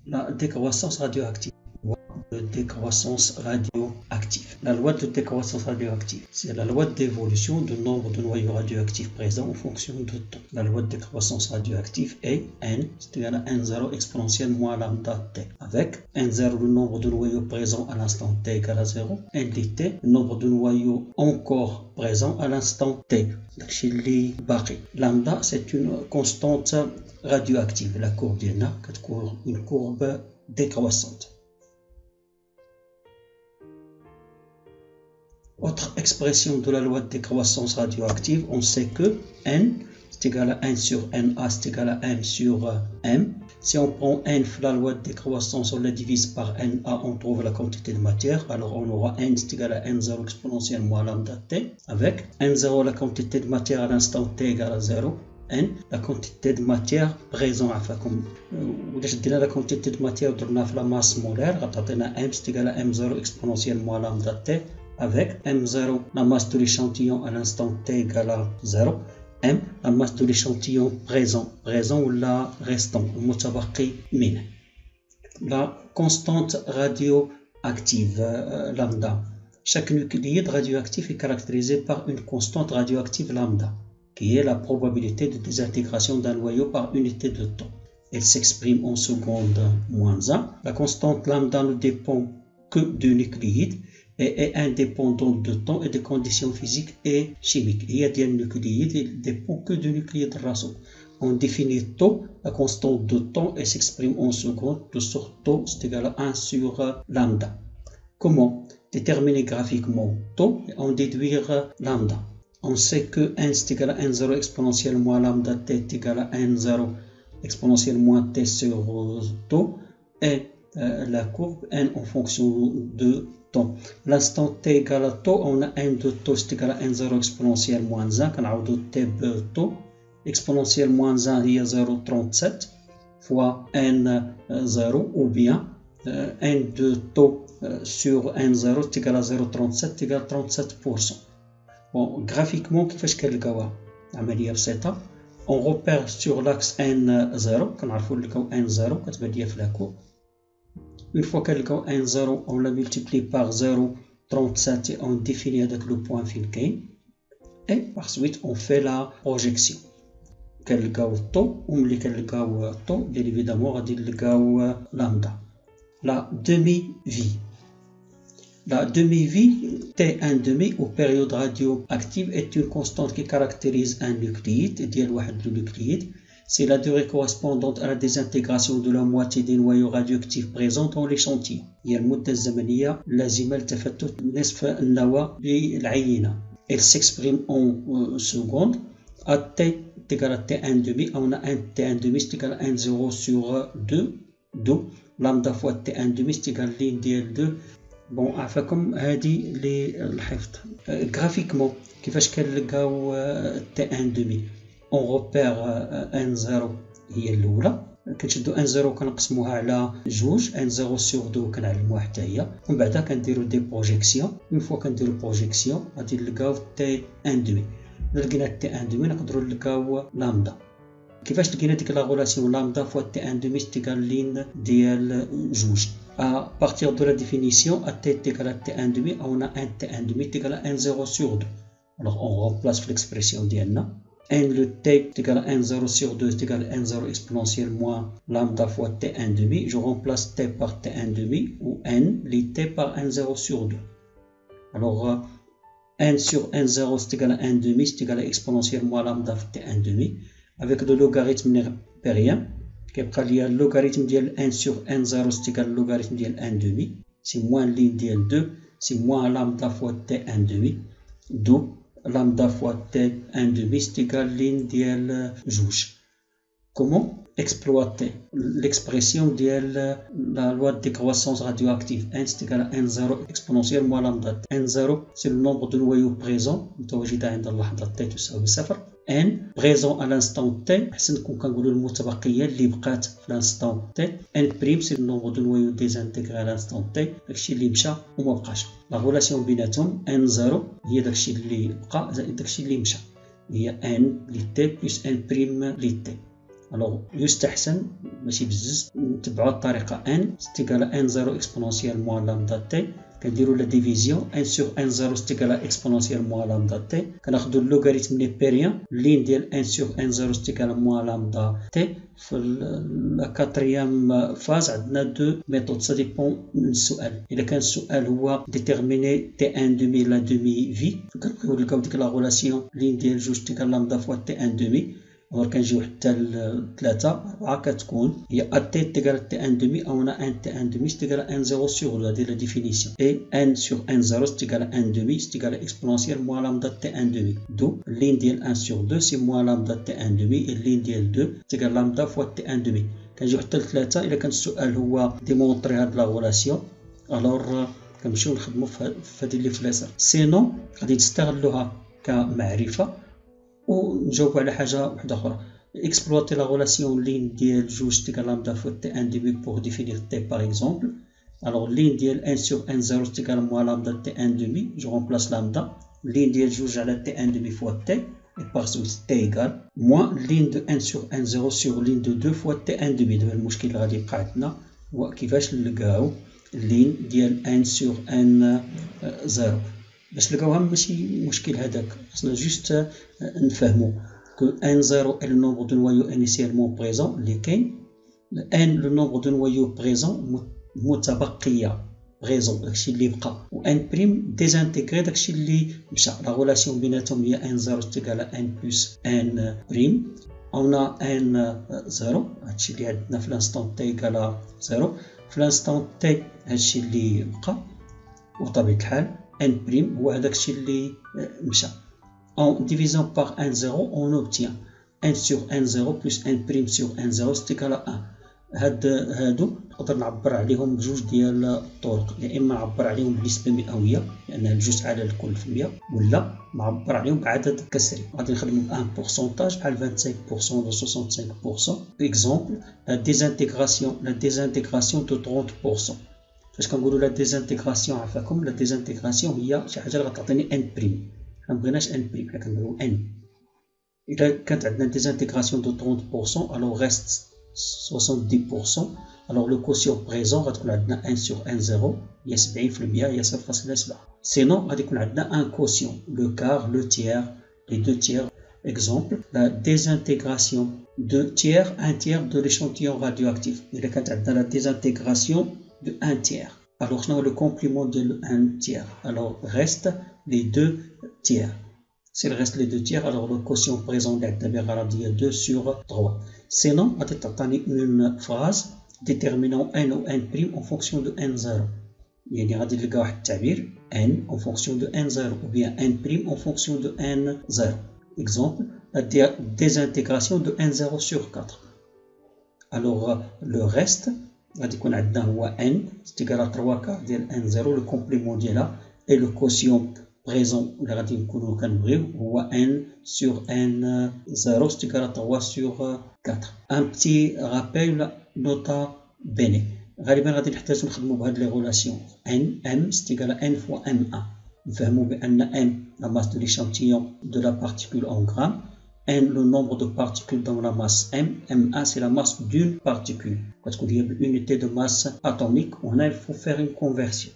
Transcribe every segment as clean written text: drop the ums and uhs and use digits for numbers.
La décroissance radioactive. De décroissance radioactive. La loi de décroissance radioactive, c'est la loi d'évolution du nombre de noyaux radioactifs présents en fonction du temps. La loi de décroissance radioactive est n, c'est égal à n0 exponentielle moins lambda t, avec n0 le nombre de noyaux présents à l'instant t égale à 0, n dt le nombre de noyaux encore présents à l'instant t. Lambda c'est une constante radioactive. La courbe d'Ena est une courbe décroissante. Autre expression de la loi de décroissance radioactive, on sait que n c'est égal à 1 sur Na, c'est égal à m sur m. Si on prend n, la loi de décroissance, on la divise par Na, on trouve la quantité de matière. Alors on aura n c'est égal à n0 exponentielle moins lambda t, avec n0 la quantité de matière à l'instant t égale à 0. n la quantité de matière présente comme la quantité de matière dans la masse molaire, m c'est égal à m0 exponentielle moins lambda t, avec m0 la masse de l'échantillon à l'instant t égale à 0, m la masse de l'échantillon présent ou la restant, la constante radioactive lambda. Chaque nucléide radioactif est caractérisé par une constante radioactive lambda, qui est la probabilité de désintégration d'un noyau par unité de temps. Elle s'exprime en seconde moins 1. La constante lambda ne dépend que du nucléide et est indépendante de temps et des conditions physiques et chimiques. Il y a des nucléides qui ne dépendent que du nucléide raso. On définit taux, la constante de temps, et s'exprime en seconde, de sorte taux c'est égal à 1 sur lambda. Comment déterminer graphiquement taux et en déduire lambda? On sait que n c'est égal à n0 exponentielle moins lambda t est égal à n0 exponentielle moins t sur taux, et la courbe n en fonction de temps. L'instant t égale à taux, on a n de taux c'est égal à n0 exponentielle moins 1, qu'on a t b taux, exponentielle moins 1 il y a 0,37 fois n0, ou bien n de taux sur n0 c'est égal à 0,37 égale 37%. Bon, graphiquement, on repère sur l'axe n0, qu'on a n0, la courbe. Une fois qu'elle est n0, on la multiplie par 0,37 et on définit avec le point Filkane. Et par suite, on fait la projection. Quel taux, bien évidemment, lambda. La demi-vie. La demi-vie T1,5 ou période radioactive est une constante qui caractérise un nucléide, c'est la durée correspondante à la désintégration de la moitié des noyaux radioactifs présents dans l'échantillon. هي المدة الزمنية اللازمة لتفتت نصف النواة للعينة. Elle s'exprime en secondes. À T est égal à T1,5, on a un T1,5 c'est égal à 1,0 sur 2, d'où lambda fois T1,5 c'est égal à ligne DL2. Bon, عفاكم هذه للحفظ. Graphiquement كيفاش كنلقاو T1,5؟ on repère n0 هي الاولى، كنشدو n0 كنقسموها على جوج، n0 sur 2 كنعلموها حتى هي، ومن بعدها كنديرو دي بروجيكسيون. اون فوا كنديرو بروجيكسيون غادي نلقاو T1,5. لقينا T1,5 نقدروا نلقاو لامدا. كيفاش لقينا ديك لا غولاسيون لامدا فوا T1,5 تيكال لين ديال جوج؟ à partir de la définition à t est égal à T1,5 on a un T1,5 est égal à 1,0 sur 2. Alors on remplace l'expression d'Iana. n le t est égal à 1,0 sur 2 est égal à 1,0 exponentielle moins lambda fois T1,5. Je remplace t par T1,5 ou n les t par 1,0 sur 2. Alors n sur 1,0 c'est égal à 1,5 c'est égal à exponentielle moins lambda fois T1,5 avec le logarithme népérien. كيبقى ليا اللوغاريتم ديال 1 sur n0 c'est égal au logarithme ديال 1,5 c'est moins ligne ديال 2 c'est moins lambda fois T1,5 d'où lambda fois T1,5 c'est égal ligne ديال جوج. Comment exploiter l'expression de la loi de décroissance radioactive? n c'est égal à n0 exponentielle moins lambda. n0 c'est le nombre de noyaux présents متواجدة عند اللحظة t تساوي 0. n présent à l'instant t حسن نكون كنقولوا المتبقية اللي بقات في l'instant t. n prime c'est le nombre de noyaux désintégrés à l'instant t، داكشي اللي مشى وما بقاش. لا غولاسيون بيناتهم n0 هي داكشي اللي بقى زائد داكشي اللي مشى، هي n لي t plus n prime لي t. الوغ يستحسن ماشي بزز نتبعوا الطريقه ان ستيغال ان زيرو اكسبونونسيال موان لامدا تي، كنديروا لا ديفيزيون ان سور ان زيرو ستيغال اكسبونونسيال موان لامدا تي، كناخذوا اللوغاريتم نيبيريان لين ديال ان سور ان زيرو ستيغال موان لامدا تي. في لا كاتريام فاز عندنا دو ميثود سا ديبون من السؤال. الا كان السؤال هو ديتيرميني تي ان دومي لا دومي في، كنبقيو نلقاو ديك لا غولاسيون لين ديال جوج ستيغال لامدا فوا تي ان دومي، alors كنجيو حتى ل3 4 كتكون هي ا تي تيغال تي ان دومي او ان تي ان دومي تيغال ان زيرو سور 2 هذه لا ديفينيسيون، اي ان سور ان زيرو تيغال ان دومي تيغال اكسبونونسيال موان لامدا تي ان دومي، دو اللين ديال ان سور 2 سي موان لامدا تي ان دومي، اللين ديال 2 تيغال لامدا فوا تي ان دومي. كنجيو حتى ل3 الا كان السؤال هو ديمونطري هاد لا غولاسيون، الوغ كنمشيو نخدمو في هذه اللي في اليسار. سينو غادي نستغلوها كمعرفه ونجاوبوا على حاجه وحده اخرى. exploiter la relation ligne ديال جوج تيغال لامدا فوا تي ان دومي pour définir t par exemple. alors ligne ديال 1 sur 1 0 تيغال موان لامدا تي ان دومي، جو remplace لامدا ligne ديال جوج على تي ان دومي فوا تي et par suite t égale moins ligne de 1 sur 1 0 sur ligne de 2 fois t ان دومي. دابا المشكل اللي غادي يبقى عندنا هو كيفاش نلقاو اللين ديال 1 sur 1 0. باش نلقاوها ماشي مشكل هذاك، خصنا جوست نفهمو que n0 est le nombre de noyaux initialement présents اللي كاين، n le nombre de noyaux présents متبقيه بريزون داكشي اللي بقى، و n بريم ديزانتيغري داكشي اللي مشى. لا غولاسيون بيناتهم هي n0 تيغال n بلس n بريم، اون n0 هادشي اللي عندنا في لانستون تي ايكال 0، في لانستون تي هادشي اللي بقى، وبطبيعه الحال n prime هو هذاك الشيء اللي مشى. En divisant par n0 on obtient n sur n0 plus n prime sur n0 c'est égal à 1. هادو نقدر نعبر عليهم بجوج ديال الطرق، يا اما نعبر عليهم بنسبه مئويه لان الجزء على الكل في 100، ولا نعبر عليهم بعدد كسري. غادي نخدموا بان بورسونتاج بحال 25% و 65%. اكزومبل لا ديزانتيغراسيون دو 30%. فاش كنقولوا لا ديزانتيغراسيون عفاكم، لا ديزانتيغراسيون هي شي حاجه اللي غتعطيني ان بريم، ما بغيناش ان بريم، حنا كنقولوا ان. الا كانت عندنا ديزانتيغراسيون دو 30% الوغ ريست 70%، الوغ لو كوسيون بريزون غتكون عندنا 1 سور 1 0 هي 70%، هي 0.7. سينو غادي يكون عندنا ان كوسيون لو كار لو تيير لي دو تيير. exemple la désintégration de tiers, un tiers de l'échantillon radioactif. الا كانت عندنا la désintégration de 1 tiers, alors on a le complément de 1 tiers, alors reste les 2 tiers. S'il reste les 2 tiers, alors le quotient présent est 2 sur 3. Sinon, on a une phrase déterminant n ou n' en fonction de n0. يعني غادي نلقاو واحد التعبير n en fonction de n0 ou bien n' en fonction de n0. Exemple, la désintégration de n0 sur 4. Alors le reste غادي يكون عندنا هو n c'est égal à 3 quarts ديال n0 le complément ديالها et le quotient présent اللي غادي نكونوا كنبغيو هو n sur n0 c'est égal à 3 sur 4. Un petit rappel nota bene. غالبا غادي نحتاجو نخدمو بهاد لي غولاسيون n m c'est égal à n fois m1. نفهمو بان m la masse de l'échantillon de la particule en grammes, n le nombre de particules dans la masse m, m1 c'est la masse d'une particule parce qu'il y a une unité de masse atomique. On a il faut faire une conversion.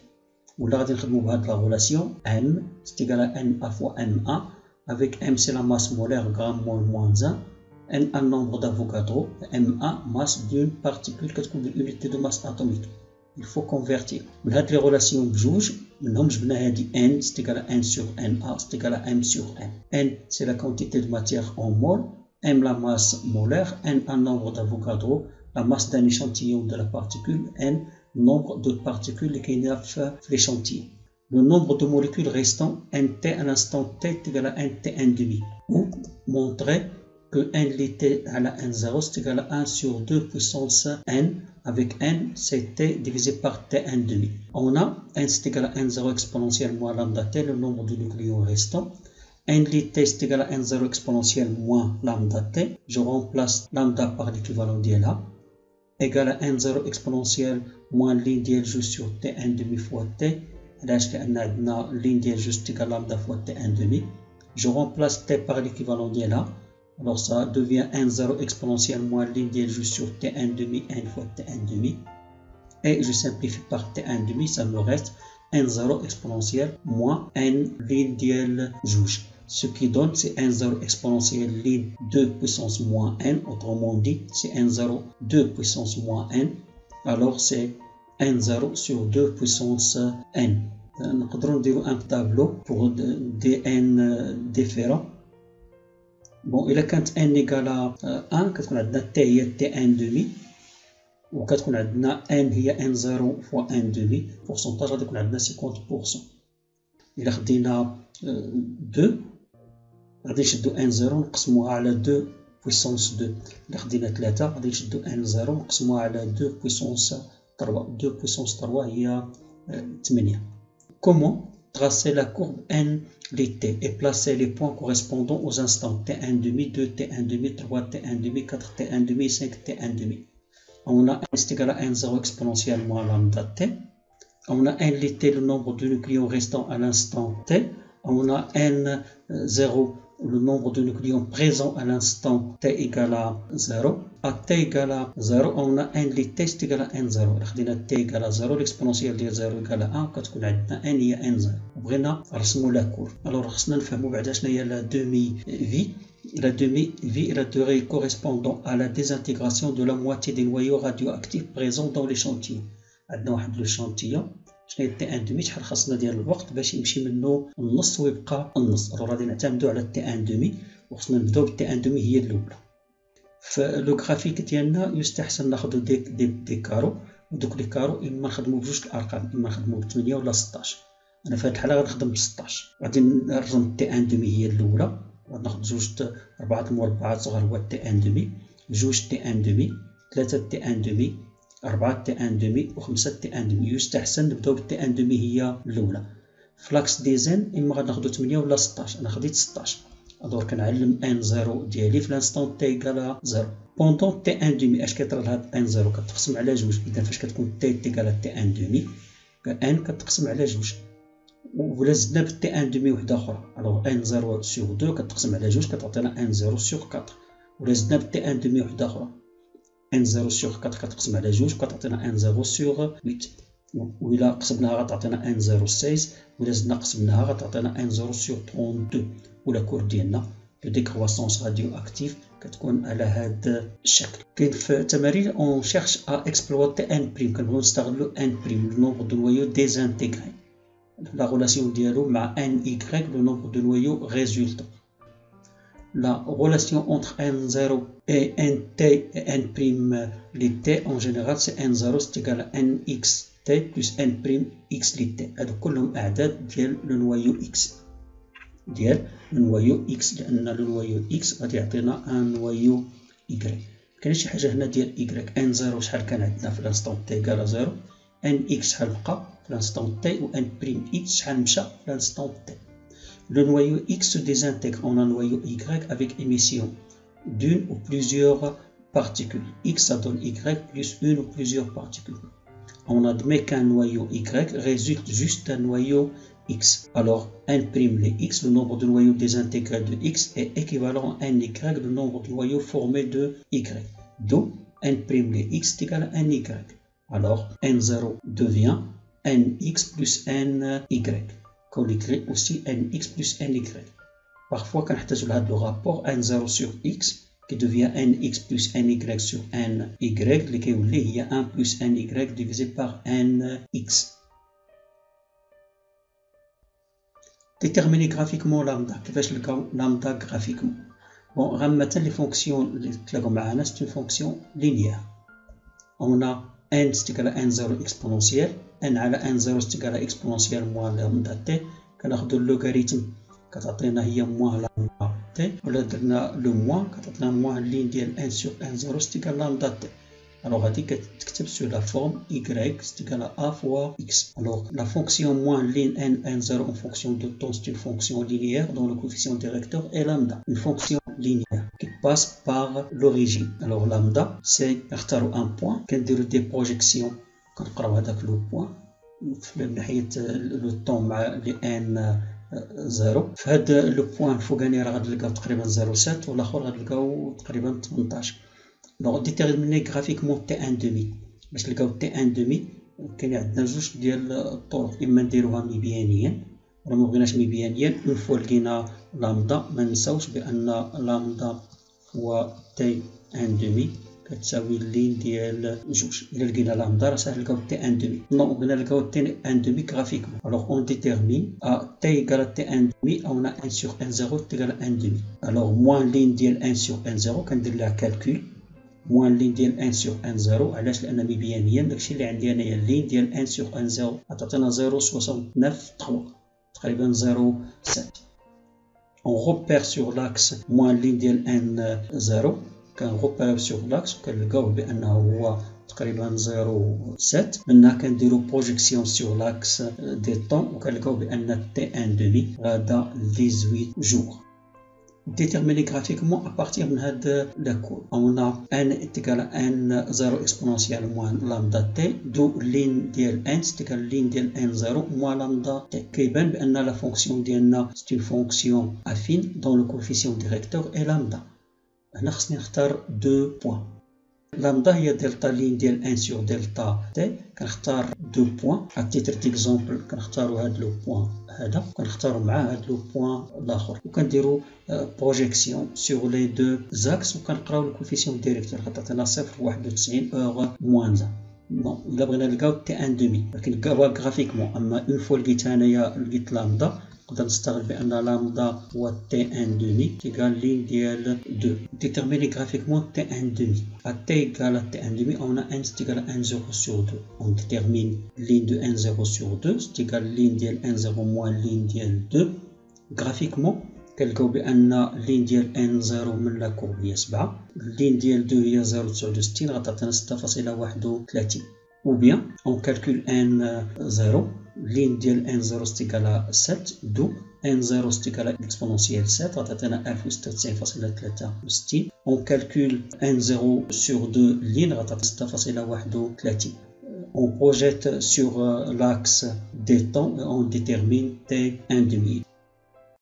ولا غادي نخدمو بهاد la relation m c'est égal à n a fois m1 avec m c'est la masse molaire gramme moins 1, n un nombre d'Avogadro, m1 masse d'une particule كتكون بالunité de masse atomique. Il faut convertir. من هاد لي غولاسيون بجوج منهم جبنا هادي n c'est égal à n sur na c'est égal à m sur n. n c'est la quantité de matière en mol, m la masse molaire, n un nombre d'Avogadro, la masse d'un échantillon de la particule, n nombre de particules qui كاينين في l'échantillon. Le nombre de molécules restant nt à l'instant t est égal à nt un demi. Ou montrer que n lit à la n0 c'est égal à 1 sur 2 puissance n avec n c'est t divisé par t1 demi. On a n c'est égal à n0 exponentielle moins lambda t, le nombre de nucléons restants. n lit c'est égal à n0 exponentielle moins lambda t. Je remplace lambda par l'équivalent d'ILA égal à n0 exponentielle moins ligne ديال جوج sur t1 demi fois t. علاش؟ لأن عندنا ligne ديال جوج تيكال lambda fois t1 demi. Je remplace t par l'équivalent d'ILA Alors ça devient n0 exponentielle moins ligne dièle juste sur t1 demi n fois t1 demi. Et je simplifie par t1 demi, ça me reste n0 exponentielle moins n ligne dièle juge. Ce qui donne, c'est n0 exponentielle ligne 2 puissance moins n. Autrement dit, c'est n0 2 puissance moins n. Alors c'est n0 sur 2 puissance n. Nous pouvons dire un tableau pour des n différents. Bon, il a quand n égale à 1, quand on a t هي t1 demi, ou quand on a n هي n0 fois n demi, pourcentage غادي يكون عندنا 50%. إلا خدينا 2 غادي نشدو n0 نقسموها على 2 puissance 2. إلا خدينا 3 غادي نشدو n0 نقسموها على 2 puissance 3. 2 puissance 3 هي 8. Comment tracer la courbe n lit et placer les points correspondant aux instants t1 demi, 2 t1 demi, 3 t1 demi, 4 t1 demi, 5 t1 demi. On a n égal à n0 exponentielle moins lambda t. On a n lit le nombre de nucléons restants à l'instant t. On a n0 le nombre de nucléons présents à l'instant t égale à 0. À t égale à 0, on a n lit t est égal à n0. خدينا t égale à 0, l'exponentielle de 0 égale à 1, كتكون عندنا n هي n0. وبغينا نرسمو لا كور. Alors خصنا نفهمو بعدا شنو هي la demi-vie. La demi-vie est la durée correspondant à la désintégration de la moitié des noyaux radioactifs présents dans l'échantillon. عندنا واحد l'échantillon. شنو هي تي ان دومي شحال خاصنا ديال الوقت باش يمشي منه النص ويبقى النص. الوغ غادي نعتمدو على تي ان دومي وخصنا نبداو بالتي ان دومي هي الاولى. فلو غرافيك ديالنا يستحسن ناخدو دي كارو، ودوك لي كارو اما نخدمو بجوج الارقام، اما نخدمو ب 8 ولا 16. انا في هاد الحاله غنخدم ب 16. غادي نرسم تي ان دومي هي الاولى، غناخد جوج 4 مربعات صغار هو تي ان دومي، جوج تي ان دومي، 3 تي ان دومي، 4 تي ان دومي و5 تي ان دومي. يستحسن نبداو بالتي ان دومي هي الاولى. فلاكس ديزين اما غناخدو 8 ولا 16. انا خديت 16. دور كنعلم ان 0 ديالي في لانستون تي ايكالا 0. بوندون تي ان دومي اش كيطرى لهاد ان 0 كتقسم على جوج. اذا فاش كتكون تي ايكالا تي ان دومي ان كتقسم على جوج، ولا زدنا بالتي ان دومي وحده اخرى. الوغ ان 0 سور 2 كتقسم على جوج كتعطينا ان 0 سور 4، ولا زدنا بالتي ان دومي وحده اخرى ان 0 سور 4 كتقسم على جوج كتعطينا ان 0 سور 8، وإلا قسمناها غتعطينا ان 0 16، وإلا زدنا قسمناها غتعطينا ان 0 سور 32. ولا كور ديالنا لو ديكرواسونس راديو اكتيف كتكون على هذا الشكل. كاين في التمارين اون شيرش ا اكسبلواتي ان بريم، كنبغيو نستغلو ان بريم لو نومبر دو نويو ديزانتيغري، لا غولاسيون ديالو مع ان y لو نومبر دو نويو ريزولتون. La relation entre n0 et nt et n' lit t en général c'est n0 c'est égal à nxt plus n' x lit t. هادو كلهم أعداد ديال لو نويو x، ديال لو نويو x، لأن لو نويو x غادي يعطينا ان نويو y. كاين شي حاجة هنا ديال y. n0 شحال كان عندنا في لانستون t égal à 0، nx شحال بقى في لانستون t، و n' x شحال مشى في لانستون t. Le noyau X se désintègre en un noyau Y avec émission d'une ou plusieurs particules. X ça donne Y plus une ou plusieurs particules. On admet qu'un noyau Y résulte juste d'un noyau X. Alors n' les X, le nombre de noyaux désintégrés de X est équivalent à ny, le nombre de noyaux formés de Y. D'où n' les X est égal à ny. Alors n0 devient nx plus ny. qu'on écrit aussi nx plus ny. Parfois, quand on a le rapport n0 sur x qui devient nx plus ny sur ny, il y a 1 plus ny divisé par nx. Déterminer graphiquement lambda. كيفاش نلقاو lambda graphiquement. Bon, مثلا les fonctions اللي تلاقوا معنا c'est une fonction linéaire. On a n c'est égal à n0 exponentielle، n على n0 c'est égal à exponentielle moins lambda t. كناخدو اللوغاريتم كتعطينا هي موان لامدا تي، ولا درنا لو موان كتعطينا موان لين ديال n sur n0 c'est égal à lambda t. Alors غادي كتكتب sur la forme y c'est égal à a fois x. Alors la fonction moins lin n0 en fonction de temps c'est une fonction linéaire dont le coefficient directeur est lambda, une fonction linéaire qui passe par l'origine. Alors lambda c'est نختارو un point كنديرو des projections كنقراو هذاك لو بوين من ناحية لو طون مع لي ان 0. في هذا لو بوان الفوقاني راه غتلقاو تقريبا 0.7 والاخر غتلقاو تقريبا 18. دونك ديتيرميني غرافيكمون تي ان دومي. باش تلقاو تي ان دومي كاين عندنا جوج ديال الطرق، اما نديروها مبيانيا ولا ما بغيناش مبيانيا. اون فوا لقينا لامدا ما نساوش بان لامدا هو تي ان دومي كتساوي اللين ديال جوج. الا لقينا لامدا راه ساهل نلقاو تي ان دومي. نو بغينا نلقاو تي ان دومي غرافيكمون. الوغ اون ديتيرمين تي ايكال تي ان دومي او نا 1 sur 1 0 تيكال ان دومي. الوغ موان لين ديال 1 sur 1 0 كندير لها كالكول. موان لين ديال 1 sur 1 0 علاش؟ لان مبيانيا داكشي اللي عندي انايا اللين ديال 1 sur 1 0 غتعطينا 0.69 تقريبا 0.7. on repère sur l'axe موان لين ديال ان 0 كنغوبيريو سور لاكس وكنلقاوه بانه هو تقريبا 0.7. منها كنديرو بروجيكسيون سور لاكس دي طون وكنلقاو بان تي ان دومي غادا 18 جور. ديتيرميني غرافيكمون ابارتير من هاد لا كور. on a n تيكال n 0 اكسبونونسيال موان لامدا تي دو لين ديال n تيكال لين ديال n 0 موان لامدا تي. كيبان بان لا فونكسيون ديالنا سي اون فونكسيون افين دون لو كوفيسيون ديريكتور اي لامدا. هنا خصني نختار دو بوين. لامدا هي دلتا لين ديال 1 sur دلتا تي. كنختار دو بوين ا تيتر ديكزومبل. كنختارو هاد لو بوين هذا وكنختارو معاه هاد لو بوين الاخر وكنديرو بروجيكسيون سور لي دو زاكس وكنقراو الكوفيسيون ديريكتور غتعطينا 0.91 اور موان 1. بون الا بغينا نلقاو تي ان دومي ولكن نلقاوها غرافيكمون. اما اون فوا لقيتها انايا لقيت لامدا نقدر نستغل بان لامدا هو تي ان دومي تيكال لين ديال 2. ديتيرميني غرافيكمون تي ان دومي ا تي ايكال تي ان دومي او نا ان تيكال 1 0 sur 2. on ديتيرمين لين دو 1 0 sur 2 تيكال لين ديال 1 0 موان لين ديال 2. غرافيكمون كنلقاو بان لين ديال ان 0 من لا كورب هي 7، لين ديال 2 هي 0.69 غتعطينا 6.31. ou bien on calcule n 0 لين ديال n 0 ستيكالا 7 دو n 0 ستيكالا اكسبونونسيال 7 غتعطينا 1096.63. on calcule n 0 sur 2 لين غتعطينا 6.31. on projette sur l'axe des temps et on détermine t 1 demi.